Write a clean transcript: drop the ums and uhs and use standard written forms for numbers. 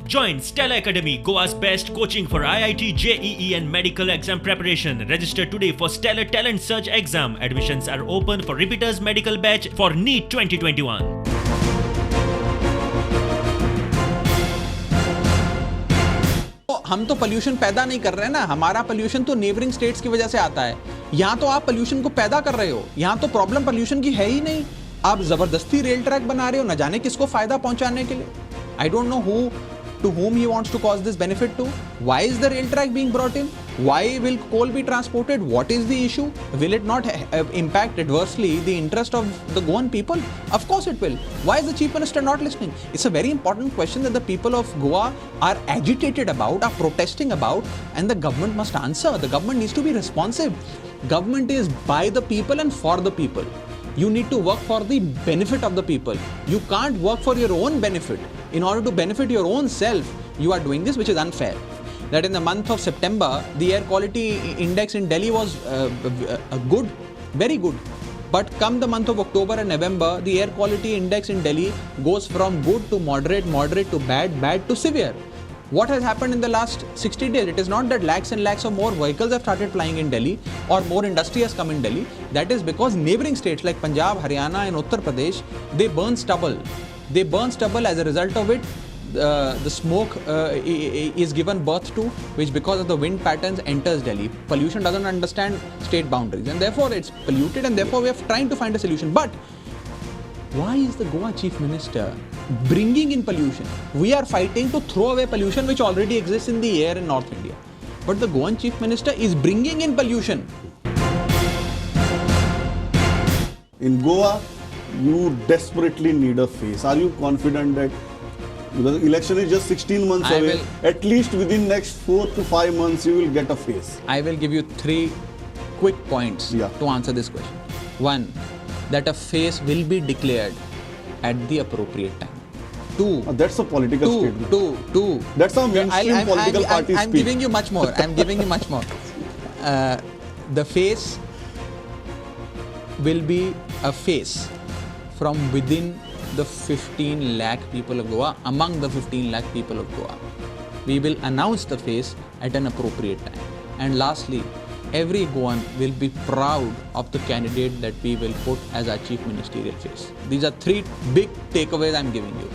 Join Stella Academy, Goa's best coaching for IIT, JEE and medical exam preparation. Register today for Stellar Talent Search exam. Admissions are open for repeaters medical batch for NEET 2021. हम तो pollution पैदा नहीं कर रहे हैं ना, हमारा pollution तो नेबरिंग स्टेट्स की वजह से आता है। यहाँ तो आप पोल्यूशन को पैदा कर रहे हो, यहाँ तो प्रॉब्लम पोल्यूशन की है ही नहीं। आप जबरदस्ती रेल ट्रैक बना रहे हो, न जाने किसको फायदा पहुंचाने के लिए। I don't know who to whom he wants to cause this benefit to. Why is the rail track being brought in? Why will coal be transported? What is the issue? Will it not impact adversely the interest of the Goan people? Of course it will. Why is the Chief Minister not listening? It's a very important question that the people of Goa are agitated about, are protesting about, and the government must answer. The government needs to be responsive. Government is by the people and for the people. You need to work for the benefit of the people. You can't work for your own benefit. In order to benefit your own self, you are doing this, which is unfair. That in the month of September, the air quality index in Delhi was good, very good. But come the month of October and November, the air quality index in Delhi goes from good to moderate, moderate to bad, bad to severe. What has happened in the last 60 days? It is not that lakhs and lakhs of more vehicles have started flying in Delhi or more industry has come in Delhi. That is because neighboring states like Punjab, Haryana and Uttar Pradesh, they burn stubble. They burn stubble. As a result of it, the smoke is given birth to, which because of the wind patterns enters Delhi. Pollution doesn't understand state boundaries and therefore it's polluted, and therefore we are trying to find a solution. But why is the Goa Chief Minister bringing in pollution? We are fighting to throw away pollution which already exists in the air in North India. But the Goan Chief Minister is bringing in pollution. In Goa, you desperately need a face. Are you confident that, because the election is just 16 months away, at least within next 4 to 5 months you will get a face? I will give you 3 quick points to answer this question. 1, that a face will be declared at the appropriate time. 2, that's a political statement. 2. That's how mainstream political parties speak. I'm giving you much more. I'm giving you much more. The face will be a face from within the 15 lakh people of Goa, among the 15 lakh people of Goa. We will announce the face at an appropriate time. And lastly, every Goan will be proud of the candidate that we will put as our Chief Ministerial face. These are 3 big takeaways I'm giving you.